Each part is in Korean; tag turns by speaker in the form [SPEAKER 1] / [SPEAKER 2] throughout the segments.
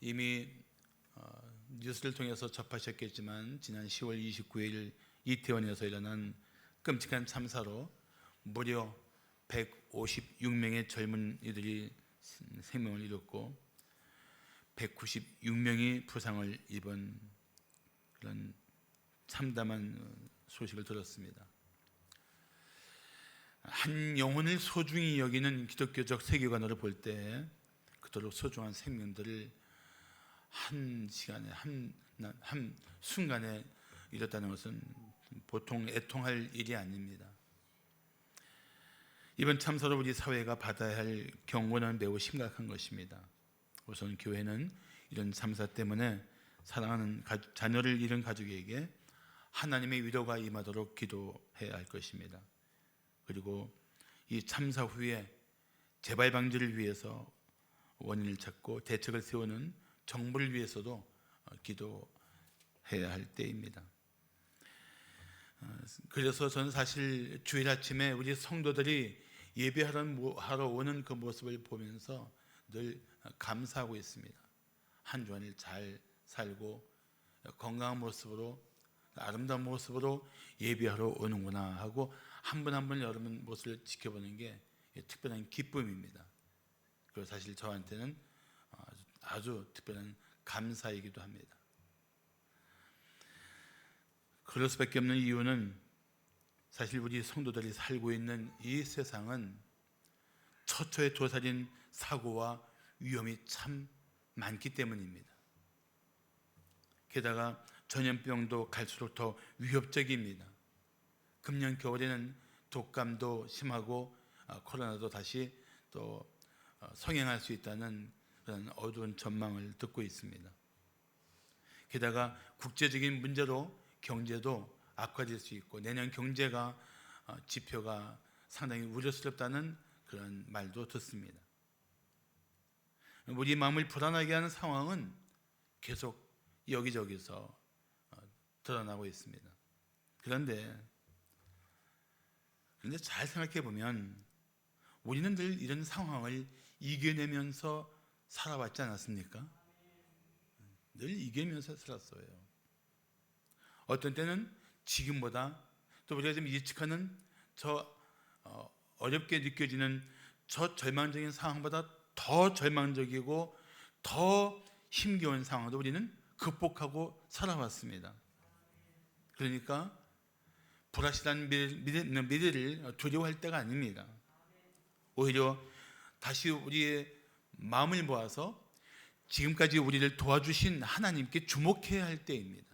[SPEAKER 1] 이미 뉴스를 통해서 접하셨겠지만 지난 10월 29일 이태원에서 일어난 끔찍한 참사로 무려 156명의 젊은이들이 생명을 잃었고 196명이 부상을 입은 그런 참담한 소식을 들었습니다. 한 영혼을 소중히 여기는 기독교적 세계관으로 볼 때 그토록 소중한 생명들을 한 시간에 한 순간에 잃었다는 것은 보통 애통할 일이 아닙니다. 이번 참사로 우리 사회가 받아야 할 경고는 매우 심각한 것입니다. 우선 교회는 이런 참사 때문에 사랑하는 자녀를 잃은 가족에게 하나님의 위로가 임하도록 기도해야 할 것입니다. 그리고 이 참사 후에 재발 방지를 위해서 원인을 찾고 대책을 세우는 정부를 위해서도 기도해야 할 때입니다. 그래서 저는 사실 주일 아침에 우리 성도들이 예배하러 오는 그 모습을 보면서 늘 감사하고 있습니다. 한 주간을 잘 살고 건강한 모습으로 아름다운 모습으로 예배하러 오는구나 하고 한 분 한 분 여러분 모습을 지켜보는 게 특별한 기쁨입니다. 그리고 사실 저한테는 아주 특별한 감사이기도 합니다. 그럴 수밖에 없는 이유는 사실 우리 성도들이 살고 있는 이 세상은 처처에 도사린 사고와 위험이 참 많기 때문입니다. 게다가 전염병도 갈수록 더 위협적입니다. 금년 겨울에는 독감도 심하고 코로나도 다시 또 성행할 수 있다는 그런 어두운 전망을 듣고 있습니다. 게다가 국제적인 문제로 경제도 악화될 수 있고 내년 경제가 지표가 상당히 우려스럽다는 그런 말도 듣습니다. 우리 마음을 불안하게 하는 상황은 계속 여기저기서 드러나고 있습니다. 그런데 잘 생각해 보면 우리는 늘 이런 상황을 이겨내면서 살아왔지 않았습니까? 늘 이기면서 살았어요. 어떤 때는 지금보다 또 우리가 지금 예측하는 저 어렵게 느껴지는 저 절망적인 상황보다 더 절망적이고 더 힘겨운 상황도 우리는 극복하고 살아왔습니다. 그러니까 불확실한 미래를 두려워할 때가 아닙니다. 오히려 다시 우리의 마음을 모아서 지금까지 우리를 도와주신 하나님께 주목해야 할 때입니다.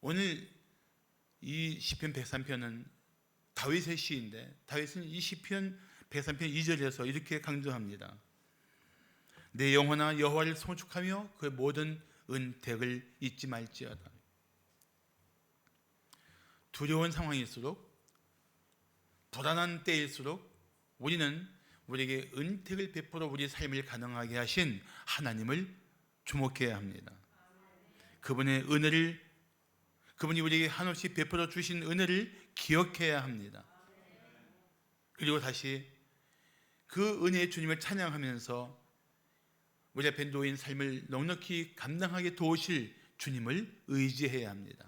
[SPEAKER 1] 오늘 이 시편 103편은 다윗의 시인데 다윗은 이 시편 103편 2절에서 이렇게 강조합니다. 내 영혼아 여호와를 송축하며 그 모든 은택을 잊지 말지어다. 두려운 상황일수록 불안한 때일수록 우리는 우리에게 은택을 베풀어 우리 삶을 가능하게 하신 하나님을 주목해야 합니다. 그분의 은혜를 그분이 우리에게 한없이 베풀어 주신 은혜를 기억해야 합니다. 그리고 다시 그 은혜의 주님을 찬양하면서 우리 앞에 놓인 삶을 넉넉히 감당하게 도우실 주님을 의지해야 합니다.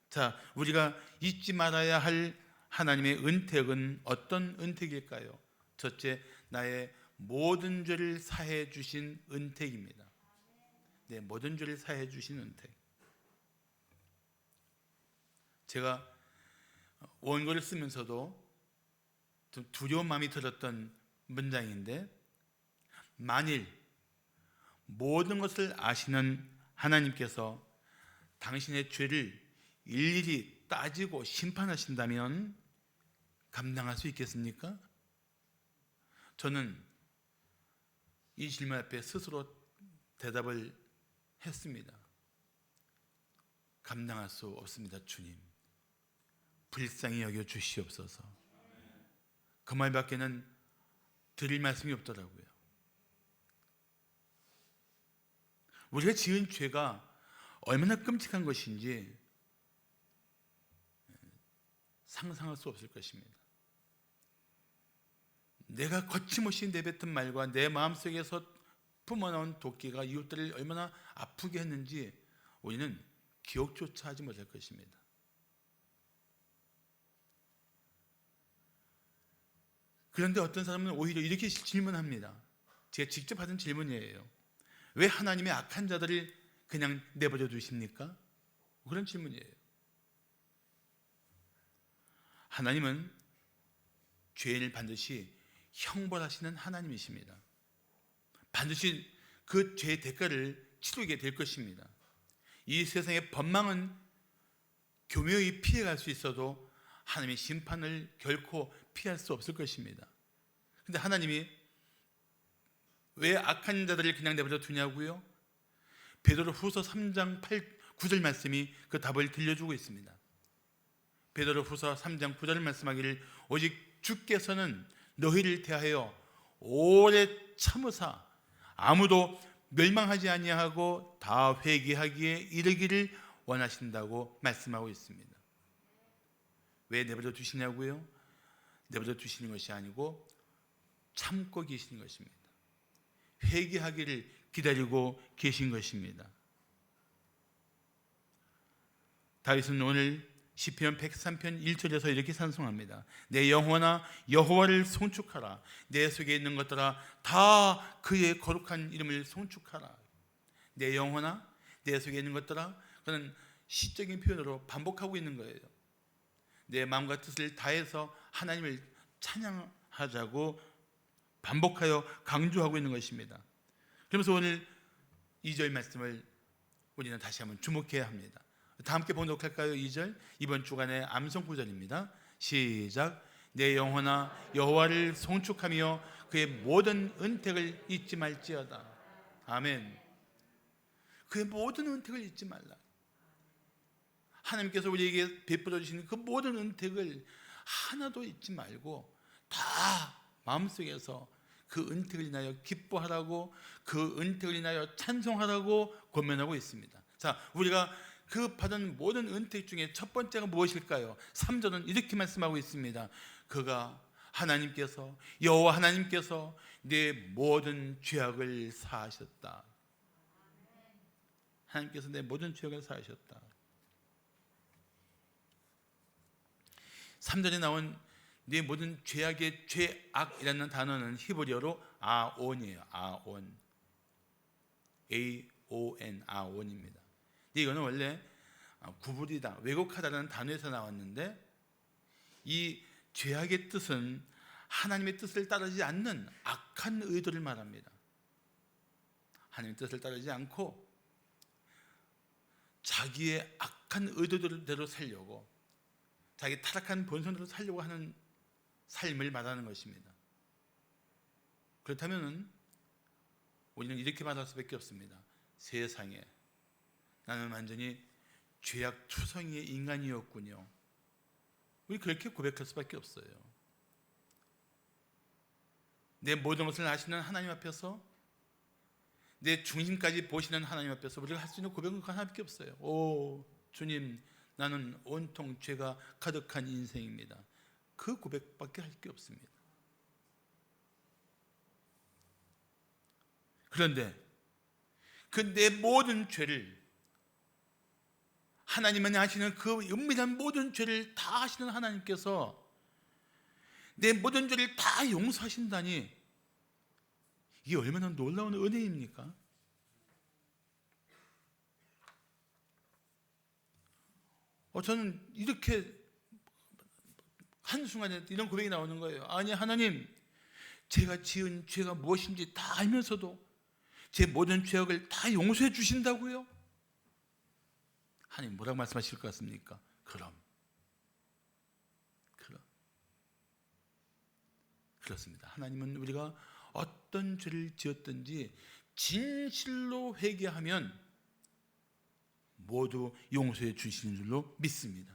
[SPEAKER 1] 자, 우리가 잊지 말아야 할 하나님의 은택은 어떤 은택일까요? 첫째, 나의 모든 죄를 사해 주신 은택입니다. 내 모든 죄를 사해 주신 은택. 제가 원고를 쓰면서도 좀 두려운 마음이 들었던 문장인데 만일 모든 것을 아시는 하나님께서 당신의 죄를 일일이 따지고 심판하신다면 감당할 수 있겠습니까? 저는 이 질문 앞에 스스로 대답을 했습니다. 감당할 수 없습니다, 주님. 불쌍히 여겨 주시옵소서. 그 말밖에는 드릴 말씀이 없더라고요. 우리가 지은 죄가 얼마나 끔찍한 것인지 상상할 수 없을 것입니다. 내가 거침없이 내뱉은 말과 내 마음속에서 뿜어나온 도끼가 이웃들을 얼마나 아프게 했는지 우리는 기억조차 하지 못할 것입니다. 그런데 어떤 사람은 오히려 이렇게 질문합니다. 제가 직접 하던 질문이에요. 왜 하나님의 악한 자들을 그냥 내버려 두십니까? 그런 질문이에요. 하나님은 죄인을 반드시 형벌하시는 하나님이십니다. 반드시 그 죄의 대가를 치르게 될 것입니다. 이 세상의 법망은 교묘히 피해갈 수 있어도 하나님의 심판을 결코 피할 수 없을 것입니다. 그런데 하나님이 왜 악한 자들을 그냥 내버려 두냐고요? 베드로후서 3장 9절 말씀이 그 답을 들려주고 있습니다. 베드로후서 3장 9절 말씀하기를 오직 주께서는 너희를 대하여 오래 참으사 아무도 멸망하지 아니하고 다 회개하기에 이르기를 원하신다고 말씀하고 있습니다. 왜 내버려 두시냐고요? 내버려 두시는 것이 아니고 참고 계시는 것입니다. 회개하기를 기다리고 계신 것입니다. 다윗은 오늘 시편 103편 1절에서 이렇게 찬송합니다. 내 영혼아 여호와를 송축하라. 내 속에 있는 것들아 다 그의 거룩한 이름을 송축하라. 내 영혼아 내 속에 있는 것들아, 그는 시적인 표현으로 반복하고 있는 거예요. 내 마음과 뜻을 다해서 하나님을 찬양하자고 반복하여 강조하고 있는 것입니다. 그러면서 오늘 2절 말씀을 우리는 다시 한번 주목해야 합니다. 다 함께 봉독할까요? 2절, 이번 주간의 암송 구절입니다. 시작. 내 영혼아 여호와를 송축하며 그의 모든 은택을 잊지 말지어다. 아멘. 그의 모든 은택을 잊지 말라. 하나님께서 우리에게 베풀어 주시는 그 모든 은택을 하나도 잊지 말고 다 마음속에서 그 은택을 인하여 기뻐하라고, 그 은택을 인하여 찬송하라고 권면하고 있습니다. 자, 우리가 그 받은 모든 은택 중에 첫 번째가 무엇일까요? 3절은 이렇게 말씀하고 있습니다. 그가 하나님께서, 여호와 하나님께서 내 모든 죄악을 사하셨다. 하나님께서 내 모든 죄악을 사하셨다. 3절에 나온 내 모든 죄악의 죄악이라는 단어는 히브리어로 아온이에요. 아온. A-O-N, 아온입니다. 이거는 원래 구부리다, 왜곡하다라는 단어에서 나왔는데, 이 죄악의 뜻은 하나님의 뜻을 따르지 않는 악한 의도를 말합니다. 하나님의 뜻을 따르지 않고 자기의 악한 의도대로 살려고, 자기 타락한 본성대로 살려고 하는 삶을 말하는 것입니다. 그렇다면 우리는 이렇게 말할 수밖에 없습니다. 세상에 나는 완전히 죄악투성이의 인간이었군요. 우리 그렇게 고백할 수밖에 없어요. 내 모든 것을 아시는 하나님 앞에서, 내 중심까지 보시는 하나님 앞에서 우리가 할 수 있는 고백은 하나밖에 없어요. 오 주님, 나는 온통 죄가 가득한 인생입니다. 그 고백밖에 할 게 없습니다. 그런데 그 내 모든 죄를, 하나님만이 아시는 그 은밀한 모든 죄를 다 아시는 하나님께서 내 모든 죄를 다 용서하신다니, 이게 얼마나 놀라운 은혜입니까? 저는 이렇게 한순간에 이런 고백이 나오는 거예요. 아니 하나님, 제가 지은 죄가 무엇인지 다 알면서도 제 모든 죄악을 다 용서해 주신다고요? 하나님 뭐라고 말씀하실 것 같습니까? 그렇습니다. 하나님은 우리가 어떤 죄를 지었든지 진실로 회개하면 모두 용서해 주시는 줄로 믿습니다.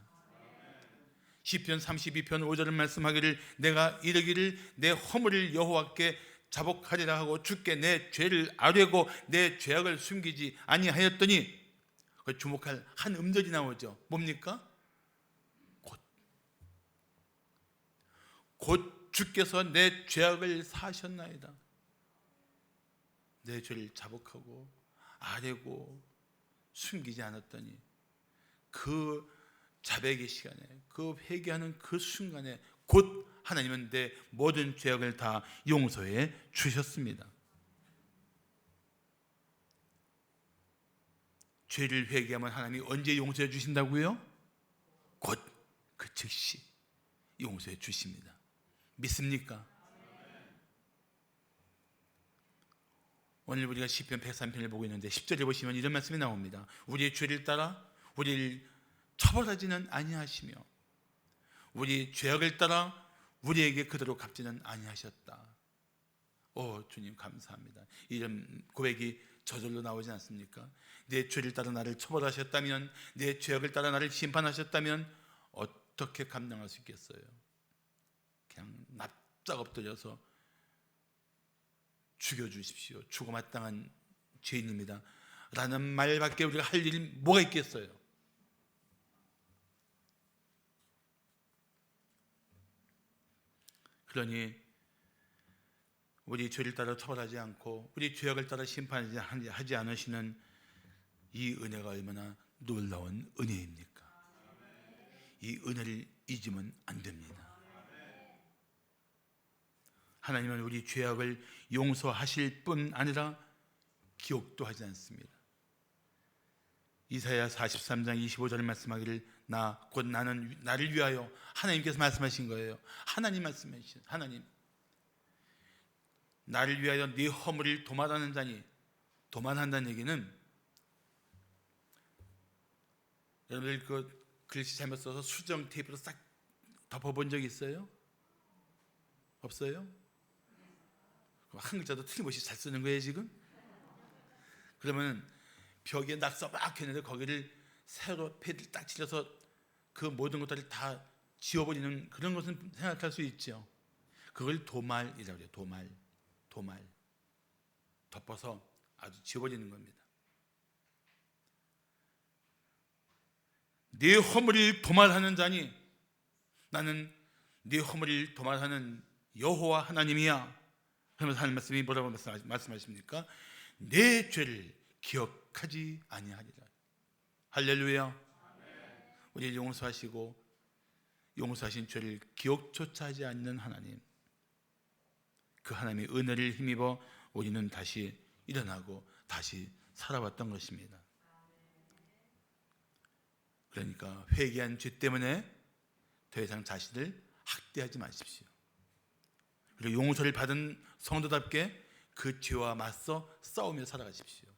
[SPEAKER 1] 시편 32편 5절은 말씀하기를 내가 이르기를 내 허물을 여호와께 자복하리라 하고 주께 내 죄를 아뢰고 내 죄악을 숨기지 아니하였더니, 주목할 한 음절이 나오죠. 뭡니까? 곧 주께서 내 죄악을 사하셨나이다. 내 죄를 자복하고 아뢰고 숨기지 않았더니 그 자백의 시간에, 그 회개하는 그 순간에 곧 하나님은 내 모든 죄악을 다 용서해 주셨습니다. 죄를 회개하면 하나님이 언제 용서해 주신다고요? 곧 그 즉시 용서해 주십니다. 믿습니까? 오늘 우리가 시편 103편을 보고 있는데 10절에 보시면 이런 말씀이 나옵니다. 우리의 죄를 따라 우리를 처벌하지는 아니하시며 우리 죄악을 따라 우리에게 그대로 갚지는 아니하셨다. 오, 주님 감사합니다. 이런 고백이 저절로 나오지 않습니까? 내 죄를 따라 나를 처벌하셨다면, 내 죄악을 따라 나를 심판하셨다면 어떻게 감당할 수 있겠어요? 그냥 납작 엎드려서 죽여주십시오. 죽어마땅한 죄인입니다 라는 말밖에 우리가 할 일이 뭐가 있겠어요? 그러니 우리 죄를 따라 처벌하지 않고 우리 죄악을 따라 심판하지 않으시는 이 은혜가 얼마나 놀라운 은혜입니까? 이 은혜를 잊으면 안 됩니다. 하나님은 우리 죄악을 용서하실 뿐 아니라 기억도 하지 않습니다. 이사야 43장 25절을 말씀하기를 곧 나는 나를 위하여, 하나님께서 말씀하신 거예요. 하나님 말씀하신, 하나님 나를 위하여 네 허물을 도말하는 자니, 도말한다는 얘기는, 여러분들 그 글씨 잘못 써서 수정 테이프로 싹 덮어본 적 있어요? 없어요? 한 글자도 틀림없이 잘 쓰는 거예요 지금? 그러면 벽에 낙서 막 했는데 거기를 새로 패드를 딱 칠해서 그 모든 것들을 다 지워버리는 그런 것은 생각할 수 있죠. 그걸 도말이라고 해요. 도말. 덮어서 아주 지워버리는 겁니다. 네 허물을 도말하는 자니, 나는 네 허물을 도말하는 여호와 하나님이야. 그러면서 하나님 말씀이 뭐라고 말씀하십니까? 내 죄를 기억하지 아니하리라. 할렐루야. 우리를 용서하시고 용서하신 죄를 기억조차 하지 않는 하나님, 그 하나님의 은혜를 힘입어 우리는 다시 일어나고 다시 살아왔던 것입니다. 그러니까 회개한 죄 때문에 더 이상 자신을 학대하지 마십시오. 그리고 용서를 받은 성도답게 그 죄와 맞서 싸우며 살아가십시오.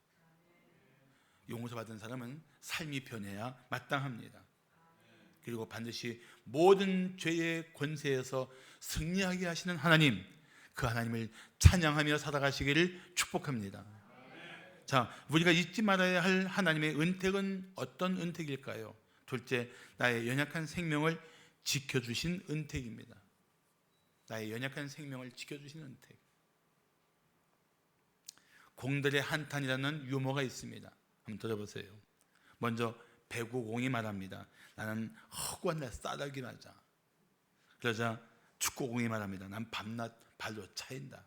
[SPEAKER 1] 용서받은 사람은 삶이 변해야 마땅합니다. 그리고 반드시 모든 죄의 권세에서 승리하게 하시는 하나님, 그 하나님을 찬양하며 살아가시기를 축복합니다. 자, 우리가 잊지 말아야 할 하나님의 은택은 어떤 은택일까요? 둘째, 나의 연약한 생명을 지켜주신 은택입니다. 나의 연약한 생명을 지켜주신 은택. 공들의 한탄이라는 유머가 있습니다. 한번 들어보세요. 먼저 배구공이 말합니다. 나는 허구한 날 싸다기 맞아. 그러자 축구공이 말합니다. 난 밤낮 발로 차인다.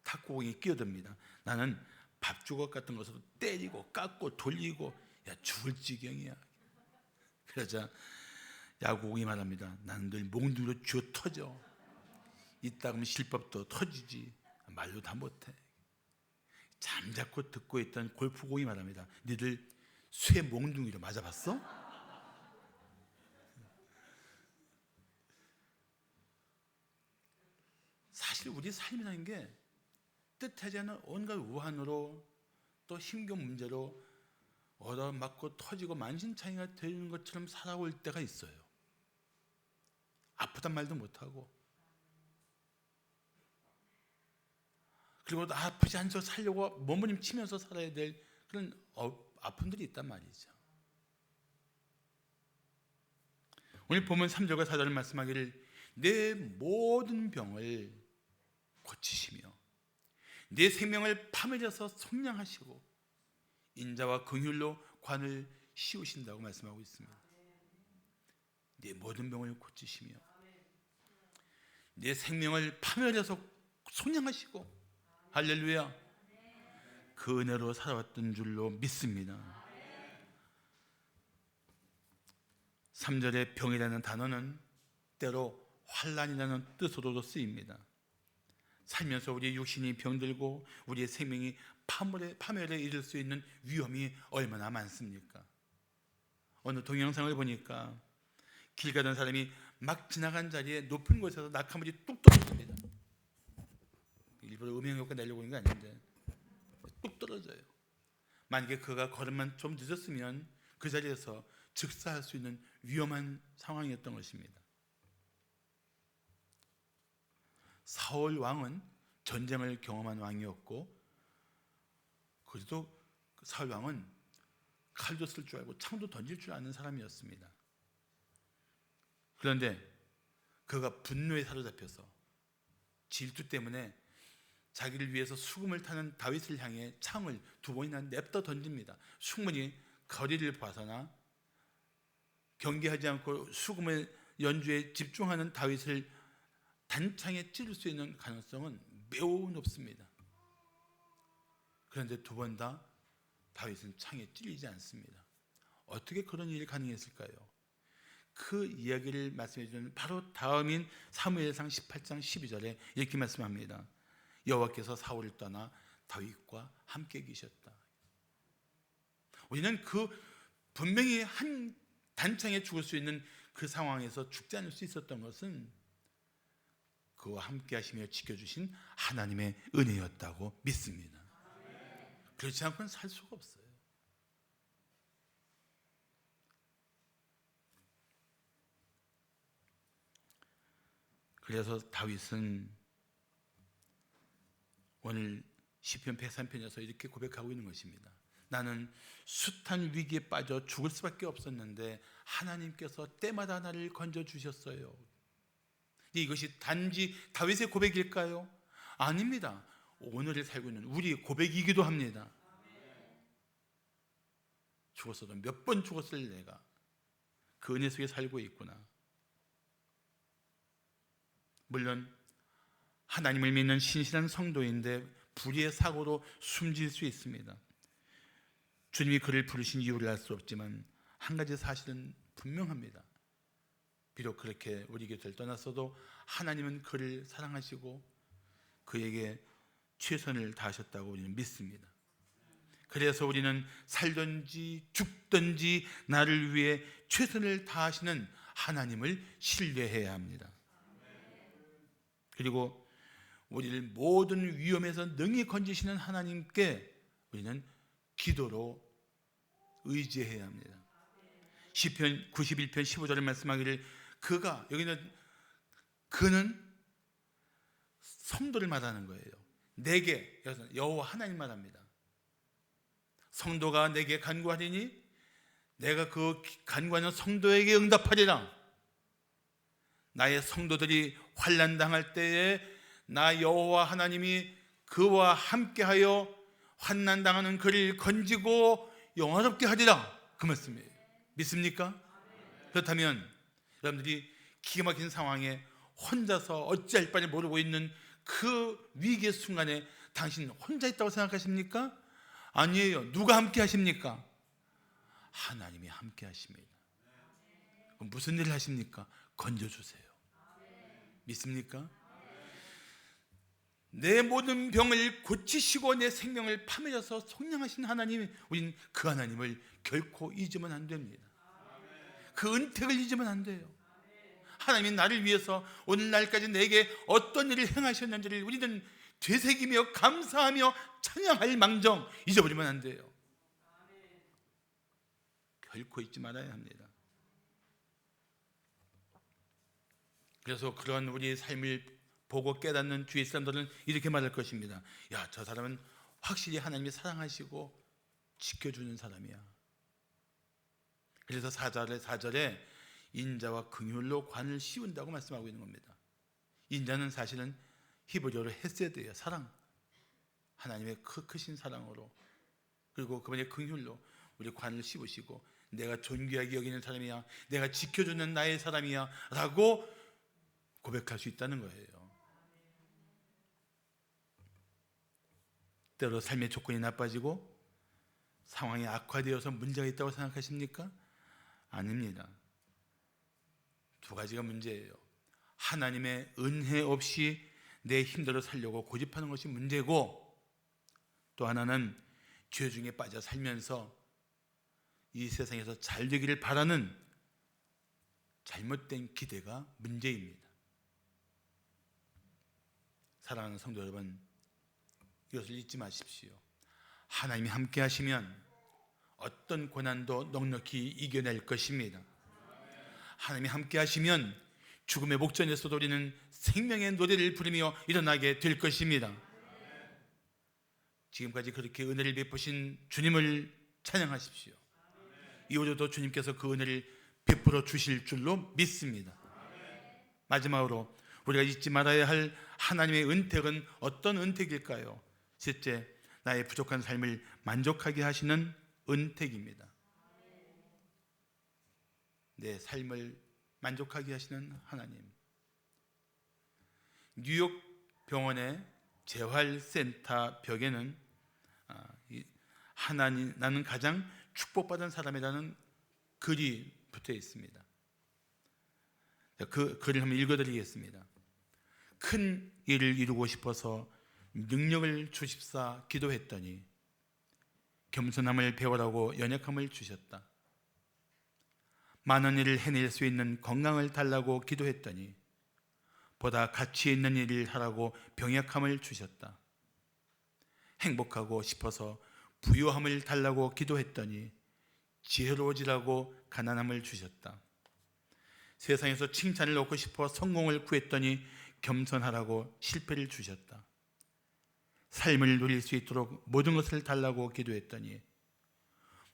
[SPEAKER 1] 탁구공이 끼어듭니다. 나는 밥주걱 같은 것으로 때리고 깎고 돌리고 야 죽을 지경이야. 그러자 야구공이 말합니다. 나는 늘 몽둥이로 쥐어 터져. 이따 그러면 실밥도 터지지. 말로 다 못해. 잠자코 듣고 있던 골프공이 말합니다. 니들 쇠 몽둥이로 맞아봤어? 사실 우리 삶이라는 게 뜻하지 않은 온갖 우환으로 또 힘겨운 문제로 얻어맞고 터지고 만신창이가 되는 것처럼 살아올 때가 있어요. 아프단 말도 못하고, 그리고 아프지 않죠 살려고 몸부림치면서 살아야 될 그런 아픔들이 있단 말이죠. 오늘 보면 3절과 4절을 말씀하기를 내 모든 병을 고치시며 내 생명을 파멸해서 속량하시고 인자와 긍휼로 관을 씌우신다고 말씀하고 있습니다. 내 모든 병을 고치시며 내 생명을 파멸해서 속량하시고, 할렐루야, 그 은혜로 살아왔던 줄로 믿습니다. 3절의 병이라는 단어는 때로 환난이라는 뜻으로도 쓰입니다. 살면서 우리의 육신이 병들고 우리의 생명이 파멸에 이를 수 있는 위험이 얼마나 많습니까? 어느 동영상을 보니까 길 가던 사람이 막 지나간 자리에 높은 곳에서 낙하물이 뚝 떨어집니다. 일부러 음향효과 내려고 하는 게 아닌데 뚝 떨어져요. 만약에 그가 걸음만 좀 늦었으면 그 자리에서 즉사할 수 있는 위험한 상황이었던 것입니다. 사울 왕은 전쟁을 경험한 왕이었고, 그래도 사울 왕은 칼도 쓸 줄 알고 창도 던질 줄 아는 사람이었습니다. 그런데 그가 분노에 사로잡혀서 질투 때문에 자기를 위해서 수금을 타는 다윗을 향해 창을 2번이나 냅다 던집니다. 충분히 거리를 벗어나 경계하지 않고 수금의 연주에 집중하는 다윗을 단창에 찌를 수 있는 가능성은 매우 높습니다. 그런데 2번 다 다윗은 창에 찔리지 않습니다. 어떻게 그런 일이 가능했을까요? 그 이야기를 말씀해 주는 바로 다음인 사무엘상 18장 12절에 이렇게 말씀합니다. 여호와께서 사울을 떠나 다윗과 함께 계셨다. 우리는 그 분명히 한 단창에 죽을 수 있는 그 상황에서 죽지 않을 수 있었던 것은 그와 함께 하시며 지켜주신 하나님의 은혜였다고 믿습니다. 그렇지 않고는 살 수가 없어요. 그래서 다윗은 오늘 시편 103편에서 이렇게 고백하고 있는 것입니다. 나는 숱한 위기에 빠져 죽을 수밖에 없었는데 하나님께서 때마다 나를 건져주셨어요. 이것이 단지 다윗의 고백일까요? 아닙니다. 오늘을 살고 있는 우리의 고백이기도 합니다. 죽었어도 몇 번 죽었을 내가 그 은혜 속에 살고 있구나. 물론 하나님을 믿는 신실한 성도인데 불의의 사고로 숨질 수 있습니다. 주님이 그를 부르신 이유를 알 수 없지만 한 가지 사실은 분명합니다. 비록 그렇게 우리 곁을 떠났어도 하나님은 그를 사랑하시고 그에게 최선을 다하셨다고 우리는 믿습니다. 그래서 우리는 살든지 죽든지 나를 위해 최선을 다하시는 하나님을 신뢰해야 합니다. 그리고 우리를 모든 위험에서 능히 건지시는 하나님께 우리는 기도로 의지해야 합니다. 시편 91편 15절에 말씀하기를 그가, 여기는 그는 성도를 말하는 거예요. 내게, 여호와 하나님 말합니다. 성도가 내게 간구하리니 내가 그 간구하는 성도에게 응답하리라. 나의 성도들이 환난 당할 때에 나 여호와 하나님이 그와 함께하여 환난 당하는 그를 건지고 영화롭게 하리라. 그 말씀이에요. 믿습니까? 그렇다면 여러분들이 기가 막힌 상황에 혼자서 어찌할 바를 모르고 있는 그 위기의 순간에 당신 혼자 있다고 생각하십니까? 아니에요. 누가 함께 하십니까? 하나님이 함께 하십니다. 그럼 무슨 일을 하십니까? 건져주세요. 믿습니까? 내 모든 병을 고치시고 내 생명을 파멸해서 속량하신 하나님, 우린 그 하나님을 결코 잊으면 안 됩니다. 그 은택을 잊으면 안 돼요. 하나님이 나를 위해서 오늘날까지 내게 어떤 일을 행하셨는지를 우리는 되새기며 감사하며 찬양할 망정 잊어버리면 안 돼요. 결코 잊지 말아야 합니다. 그래서 그런 우리의 삶을 보고 깨닫는 주위 사람들은 이렇게 말할 것입니다. 야, 저 사람은 확실히 하나님이 사랑하시고 지켜주는 사람이야. 그래서 4절에 인자와 긍휼로 관을 씌운다고 말씀하고 있는 겁니다. 인자는 사실은 히브리어로 헤세드예요. 사랑. 하나님의 크신 사랑으로, 그리고 그분의 긍휼로 우리 관을 씌우시고 내가 존귀하게 여기는 사람이야, 내가 지켜주는 나의 사람이야 라고 고백할 수 있다는 거예요. 때로 삶의 조건이 나빠지고 상황이 악화되어서 문제가 있다고 생각하십니까? 아닙니다. 두 가지가 문제예요. 하나님의 은혜 없이 내 힘대로 살려고 고집하는 것이 문제고, 또 하나는 죄 중에 빠져 살면서 이 세상에서 잘 되기를 바라는 잘못된 기대가 문제입니다. 사랑하는 성도 여러분, 이것을 잊지 마십시오. 하나님이 함께 하시면 어떤 고난도 넉넉히 이겨낼 것입니다. 하나님이 함께 하시면 죽음의 목전에서도 우리는 생명의 노래를 부르며 일어나게 될 것입니다. 지금까지 그렇게 은혜를 베푸신 주님을 찬양하십시오. 이후로도 주님께서 그 은혜를 베풀어 주실 줄로 믿습니다. 마지막으로 우리가 잊지 말아야 할 하나님의 은택은 어떤 은택일까요? 셋째, 나의 부족한 삶을 만족하게 하시는 은택입니다. 내 삶을 만족하게 하시는 하나님. 뉴욕 병원의 재활센터 벽에는 하나님, 나는 가장 축복받은 사람이라는 글이 붙어 있습니다. 그 글을 한번 읽어드리겠습니다. 큰 일을 이루고 싶어서 능력을 주십사 기도했더니 겸손함을 배우라고 연약함을 주셨다. 많은 일을 해낼 수 있는 건강을 달라고 기도했더니 보다 가치 있는 일을 하라고 병약함을 주셨다. 행복하고 싶어서 부유함을 달라고 기도했더니 지혜로워지라고 가난함을 주셨다. 세상에서 칭찬을 얻고 싶어 성공을 구했더니 겸손하라고 실패를 주셨다. 삶을 누릴 수 있도록 모든 것을 달라고 기도했더니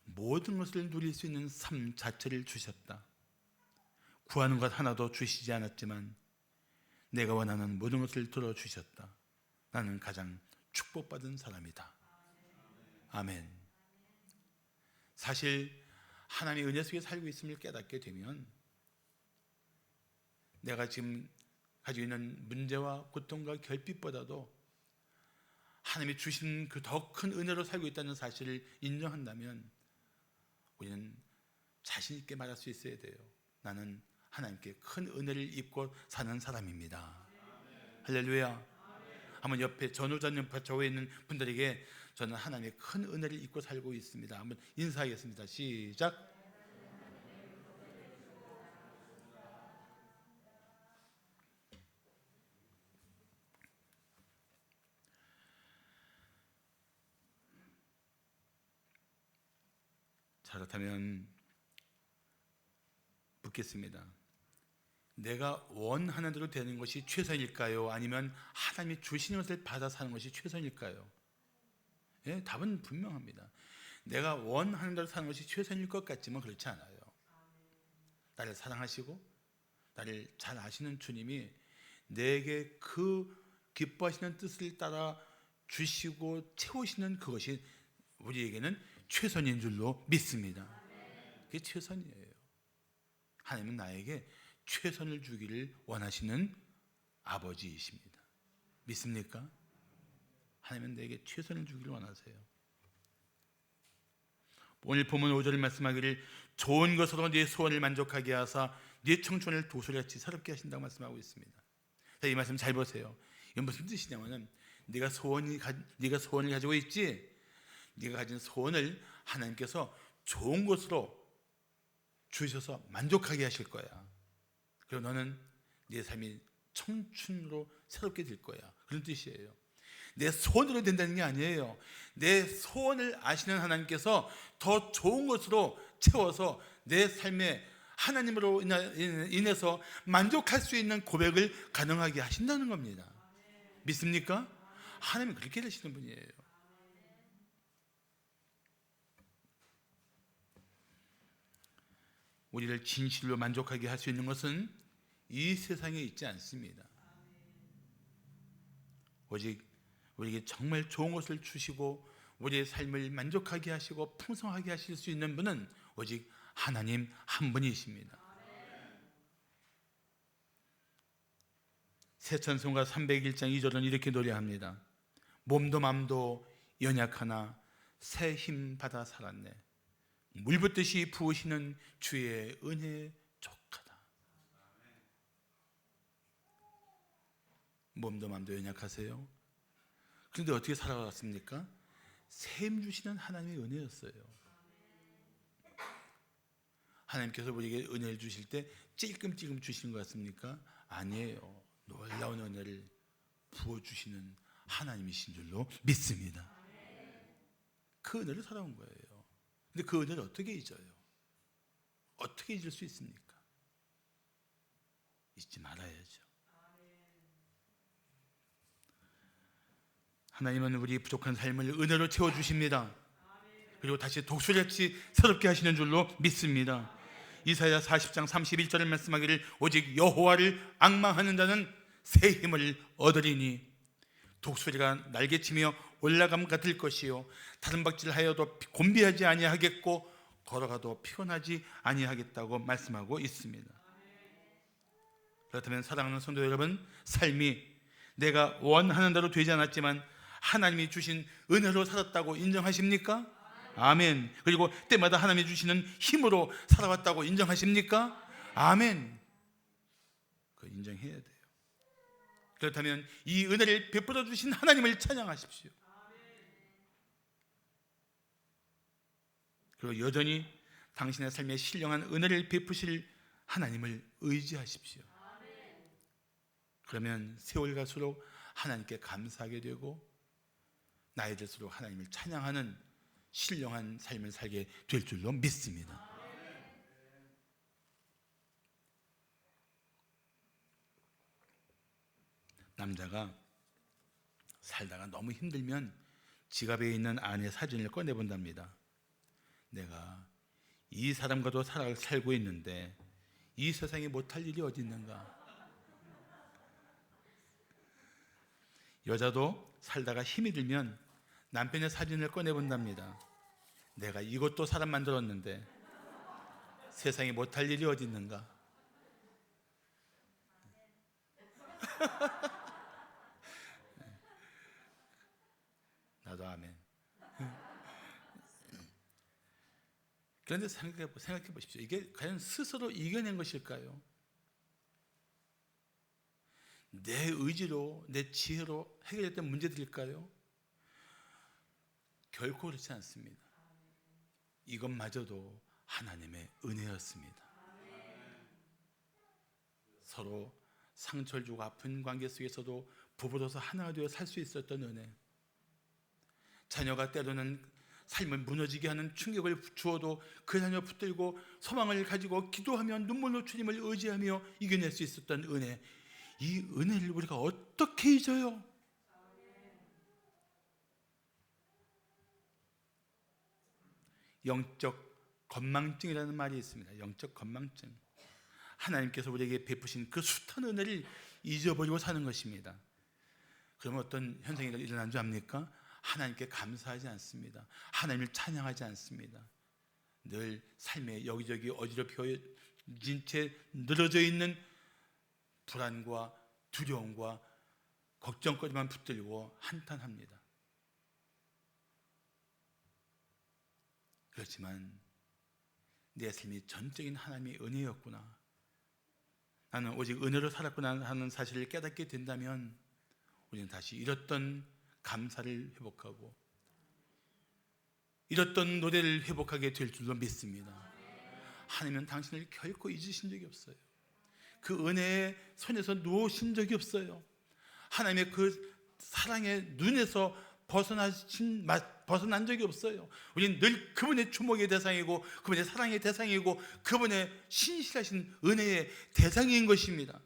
[SPEAKER 1] 모든 것을 누릴 수 있는 삶 자체를 주셨다. 구하는 것 하나도 주시지 않았지만 내가 원하는 모든 것을 들어주셨다. 나는 가장 축복받은 사람이다. 아멘. 사실 하나님의 은혜 속에 살고 있음을 깨닫게 되면 내가 지금 가지고 있는 문제와 고통과 결핍보다도 하나님이 주신 그 더 큰 은혜로 살고 있다는 사실을 인정한다면 우리는 자신 있게 말할 수 있어야 돼요. 나는 하나님께 큰 은혜를 입고 사는 사람입니다. 할렐루야. 한번 옆에 전후전님 좌우에 있는 분들에게 저는 하나님의 큰 은혜를 입고 살고 있습니다. 한번 인사하겠습니다. 시작. 자, 그렇다면 묻겠습니다. 내가 원하는 대로 되는 것이 최선일까요? 아니면 하나님이 주시는 것을 받아 사는 것이 최선일까요? 예, 답은 분명합니다. 내가 원하는 대로 사는 것이 최선일 것 같지만 그렇지 않아요. 나를 사랑하시고 나를 잘 아시는 주님이 내게 그 기뻐하시는 뜻을 따라 주시고 채우시는 그것이 우리에게는 최선인 줄로 믿습니다. 그게 최선이에요. 하나님은 나에게 최선을 주기를 원하시는 아버지이십니다. 믿습니까? 하나님은 내게 최선을 주기를 원하세요. 오늘 본문 5절을 말씀하기를 좋은 것으로 네 소원을 만족하게 하사 네 청춘을 도소리같이 새롭게 하신다고 말씀하고 있습니다. 자, 이 말씀 잘 보세요. 이건 무슨 뜻이냐면은 네가 소원을 가지고 있지, 네가 가진 소원을 하나님께서 좋은 것으로 주셔서 만족하게 하실 거야. 그리고 너는 네 삶이 청춘으로 새롭게 될 거야. 그런 뜻이에요. 내 소원으로 된다는 게 아니에요. 내 소원을 아시는 하나님께서 더 좋은 것으로 채워서 내 삶에 하나님으로 인해서 만족할 수 있는 고백을 가능하게 하신다는 겁니다. 믿습니까? 하나님은 그렇게 되시는 분이에요. 우리를 진실로 만족하게 할 수 있는 것은 이 세상에 있지 않습니다. 오직 우리에게 정말 좋은 것을 주시고 우리의 삶을 만족하게 하시고 풍성하게 하실 수 있는 분은 오직 하나님 한 분이십니다. 새 찬송가 301장 2절은 이렇게 노래합니다. 몸도 맘도 연약하나 새 힘 받아 살았네. 물 붓듯이 부으시는 주의 은혜 족하다. 몸도 맘도 연약하세요? 그런데 어떻게 살아갔습니까? 새 힘 주시는 하나님의 은혜였어요. 하나님께서 우리에게 은혜를 주실 때 찔끔찔끔 주시는 것 같습니까? 아니에요. 놀라운 은혜를 부어주시는 하나님이신 줄로 믿습니다. 그 은혜를 살아온 거예요. 근데 그 은혜를 어떻게 잊어요? 어떻게 잊을 수 있습니까? 잊지 말아야죠. 하나님은 우리 부족한 삶을 은혜로 채워주십니다. 그리고 다시 독수리같이 새롭게 하시는 줄로 믿습니다. 이사야 40장 31절을 말씀하기를 오직 여호와를 앙망하는 자는 새 힘을 얻으리니 독수리가 날개치며 올라감 같을 것이요 다른 박질하여도 곤비하지 아니하겠고 걸어가도 피곤하지 아니하겠다고 말씀하고 있습니다. 그렇다면 사랑하는 성도 여러분, 삶이 내가 원하는 대로 되지 않았지만 하나님이 주신 은혜로 살았다고 인정하십니까? 아멘. 그리고 때마다 하나님이 주시는 힘으로 살아왔다고 인정하십니까? 아멘. 그거 인정해야 돼요. 그렇다면 이 은혜를 베풀어 주신 하나님을 찬양하십시오. 그리고 여전히 당신의 삶에 신령한 은혜를 베푸실 하나님을 의지하십시오. 그러면 세월 갈수록 하나님께 감사하게 되고 나이 들수록 하나님을 찬양하는 신령한 삶을 살게 될 줄로 믿습니다. 남자가 살다가 너무 힘들면 지갑에 있는 아내 사진을 꺼내본답니다. 내가 이 사람과도 살고 있는데 이 세상에 못할 일이 어디 있는가. 여자도 살다가 힘이 들면 남편의 사진을 꺼내본답니다. 내가 이것도 사람 만들었는데 세상에 못할 일이 어디 있는가. 나도 아멘. 그런데 생각해 보십시오. 이게 과연 스스로 이겨낸 것일까요? 내 의지로, 내 지혜로 해결했던 문제들일까요? 결코 그렇지 않습니다. 이것마저도 하나님의 은혜였습니다. 서로 상처를 주고 아픈 관계 속에서도 부부로서 하나가 되어 살 수 있었던 은혜. 자녀가 때로는 삶을 무너지게 하는 충격을 주어도 그 자녀 붙들고 소망을 가지고 기도하며 눈물로 주님을 의지하며 이겨낼 수 있었던 은혜. 이 은혜를 우리가 어떻게 잊어요? 영적 건망증이라는 말이 있습니다. 영적 건망증. 하나님께서 우리에게 베푸신 그 숱한 은혜를 잊어버리고 사는 것입니다. 그러면 어떤 현상이 일어난 줄 압니까? 하나님께 감사하지 않습니다. 하나님을 찬양하지 않습니다. 늘 삶에 여기저기 어지럽혀진 채 늘어져 있는 불안과 두려움과 걱정거리만 붙들고 한탄합니다. 그렇지만 내 삶이 전적인 하나님의 은혜였구나, 나는 오직 은혜로 살았구나 하는 사실을 깨닫게 된다면 우리는 다시 잃었던 감사를 회복하고 잃었던 노래를 회복하게 될 줄로 믿습니다. 하나님은 당신을 결코 잊으신 적이 없어요. 그 은혜의 손에서 놓으신 적이 없어요. 하나님의 그 사랑의 눈에서 벗어난 적이 없어요. 우리는 늘 그분의 주목의 대상이고 그분의 사랑의 대상이고 그분의 신실하신 은혜의 대상인 것입니다.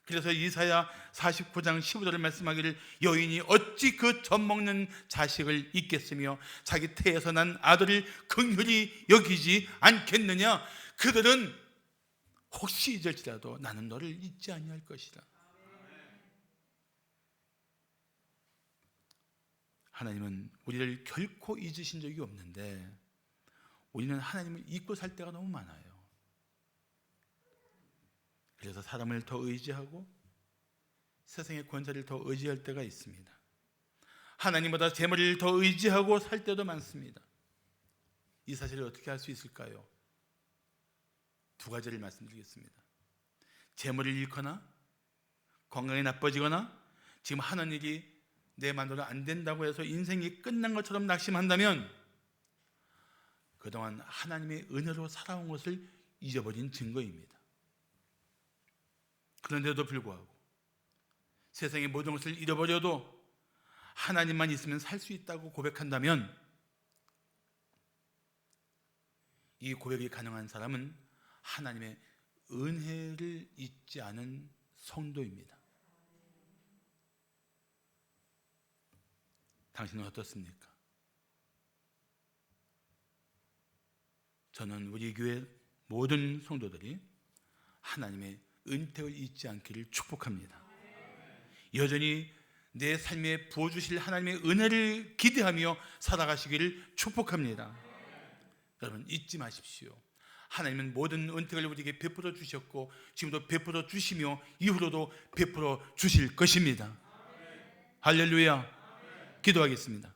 [SPEAKER 1] 그래서 이사야 49장 15절을 말씀하기를 여인이 어찌 그 젖먹는 자식을 잊겠으며 자기 태에서 난 아들을 긍휼히 여기지 않겠느냐. 그들은 혹시 잊을지라도 나는 너를 잊지 아니할 것이다. 하나님은 우리를 결코 잊으신 적이 없는데 우리는 하나님을 잊고 살 때가 너무 많아요. 그래서 사람을 더 의지하고 세상의 권세를 더 의지할 때가 있습니다. 하나님보다 재물을 더 의지하고 살 때도 많습니다. 이 사실을 어떻게 할 수 있을까요? 두 가지를 말씀드리겠습니다. 재물을 잃거나 건강이 나빠지거나 지금 하는 일이 내 마음대로 안 된다고 해서 인생이 끝난 것처럼 낙심한다면 그동안 하나님의 은혜로 살아온 것을 잊어버린 증거입니다. 그런데도 불구하고 세상의 모든 것을 잃어버려도 하나님만 있으면 살 수 있다고 고백한다면 이 고백이 가능한 사람은 하나님의 은혜를 잊지 않은 성도입니다. 당신은 어떻습니까? 저는 우리 교회 모든 성도들이 하나님의 은택을 잊지 않기를 축복합니다. 여전히 내 삶에 부어주실 하나님의 은혜를 기대하며 살아가시기를 축복합니다. 여러분 잊지 마십시오. 하나님은 모든 은택을 우리에게 베풀어 주셨고 지금도 베풀어 주시며 이후로도 베풀어 주실 것입니다. 할렐루야. 기도하겠습니다.